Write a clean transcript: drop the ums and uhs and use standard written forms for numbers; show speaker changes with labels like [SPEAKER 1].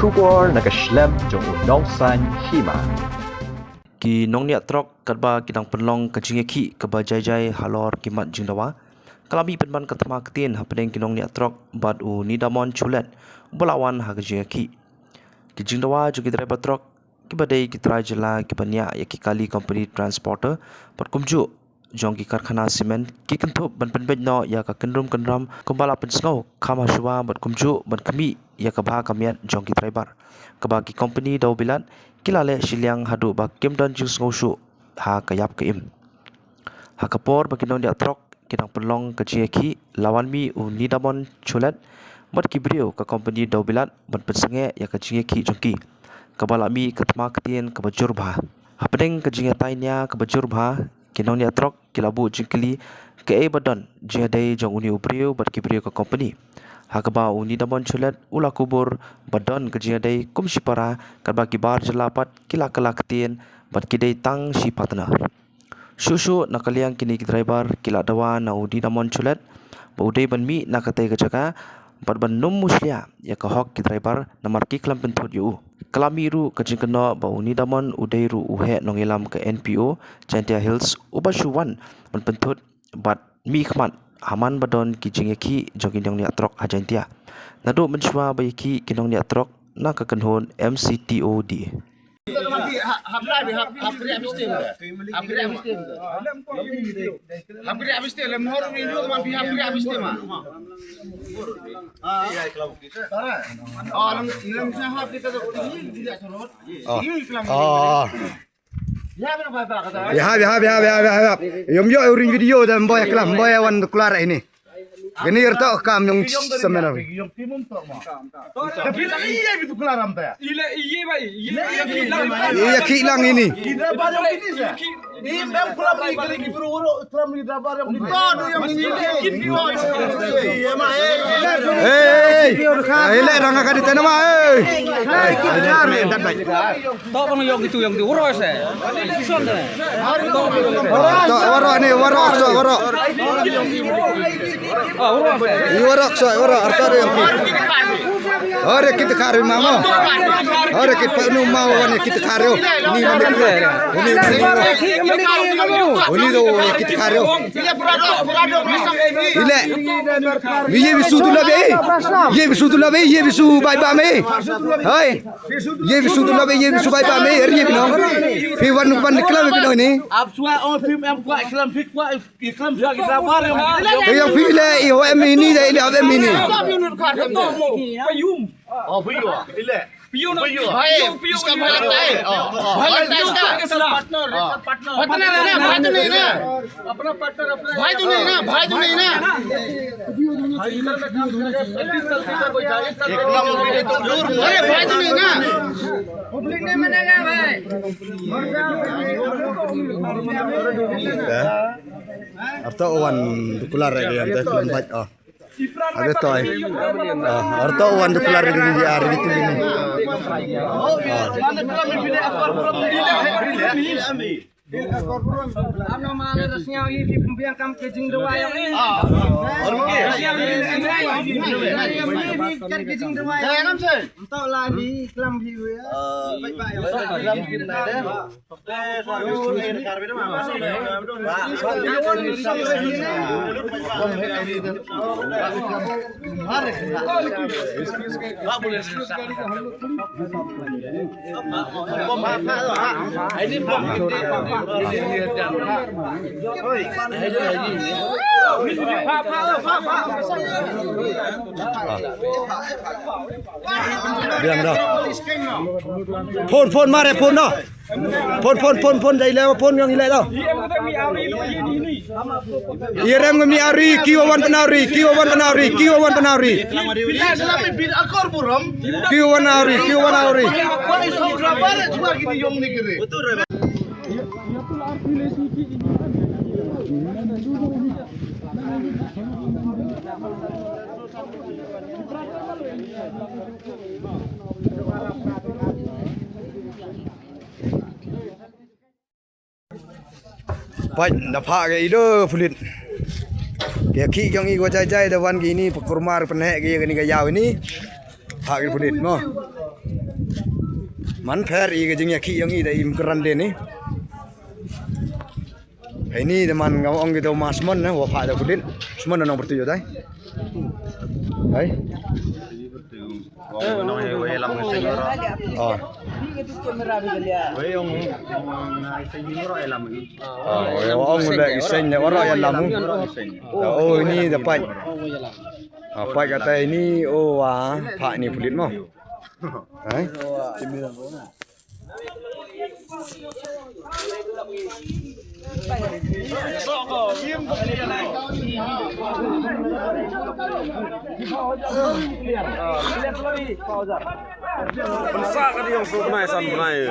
[SPEAKER 1] Shubor nakaslem jong unongsan hima.
[SPEAKER 2] Ki nong niat trok kadba kidang penlong kajing ki kaba jai halor kimat jingdawa kalami penban katama ketin hapedeng kinong niat trok bad u nidamon chulet bolawan ha kajing ki jingdawa jugi driver trok kibadai kitra jela kibanya ya ki kali company transporter patkumju jong ki karkhana simen ki kentup ban penbej no ya ka kendram kumbala pensngau khama shwa bat kumju ban kami ya ka bha kamiat jong ki driver kaba ki company dau bilat kilale shiliang hadu ba kemdan jing sngoshu ha kayap ke im ha kapor ba kinong dia trok kidang pelong ka ki lawan mi u nidamon chulet bat kibrio ka company dau bilat ban pensenge ya ka ki jongki kabala mi katma ketien ka bajur bha hapdeng ka jinga tainya ka bajur bha kinong dia trok kilabu jingkili ke e badan jadai jong uni ubrio bat kibrio ka company hakaba uni damon chulet ula kubur badan kejadai kum sipara kadba kibar jelapat kila kelaktin bat kidai tang si patna susu nakaliang kini ki driver kila dawa na udi damon chulet ba udai ban mi nakatai ka jaga bat ban num muslia ya ka hok ki driver namar ki klam penthut yu kalamiru kajingkeno ba uni damon udai ru uhe nongilam ke NPO Chantia Hills ubashuwan ban penthut bat mi khmat Haman badon ki jingeki jogin yang niat trok ajantia. Nado mencuba baiki kinong niat trok nak kekenhon MCTOD.
[SPEAKER 3] Ya. Yom yo uring video dan boy kelam boy wan keluar ini. Gini erto kam yang semenar. Tapi iya itu keluar am ta. Iya bai. Iya kilang ini. Ini mem kelam lagi buru kelam lagi dabar yang Ele ranga ka di tanah mah.
[SPEAKER 4] Tok pang yang itu yang diurus eh.
[SPEAKER 3] Waro ni waro. Warok arta yang ore kita kari mama. Ore kita penuh mau wane kita kari. Ini do kita kari. Ile. Ye bisu tu labe. Ye bisu bai ba me. Hai. Ye bisu tu labe ye bisu bai ba me. Ye bino. Fi wan kelam bino ni.
[SPEAKER 4] Ab sua on film em kuat kelam fit kuat kelam juga kita bar yang.
[SPEAKER 3] Yang fi le IOM ini dah ile ada mini.
[SPEAKER 4] Payum. Oh payum. Ile. Payum. Payum. Iska bhai लगता है. Bhai लगता है इसका. Partner. Partner है ना. भाई तो नहीं ना. अपना partner अपना. भाई तो नहीं ना. भाई तो नहीं ना. पब्लिक नहीं मानेगा भाई.
[SPEAKER 3] Arta wan dukular lagi yang dah lembat Ada toy. Arta wan dukular lagi di hari itu ini.
[SPEAKER 4] Ano malas niya ini pembiang kam ke jingdawa yang ini. Kan ke jingdawa. Jangan sih. Untuk lagi kelam view ya. Baik-baik. Kelam view ada. Ini
[SPEAKER 3] bilang dah. Phone mare phone dah. Phone dah ile phone yang ile dah. Irem mi ari kiwan penari. Kiwan penari. Baik, dapat ke itu pulit. Dia ki yang ini gua jai-jai dah wan gini pekurmar penek gini gaya ini. Hak pulit, mo. Man fair i jing ya ki yang i da im kran de ni. Hai ni teman ngawang gitu masmon na wa pha da kudin. Semon nang bertuju dai. Hai. Ông lại xanh này orang yang lamu. Oh ini dapat. Apa kata ini oh wah pak ni pelit mau. Hai.
[SPEAKER 5] Bensak kan yang suka naik san naik.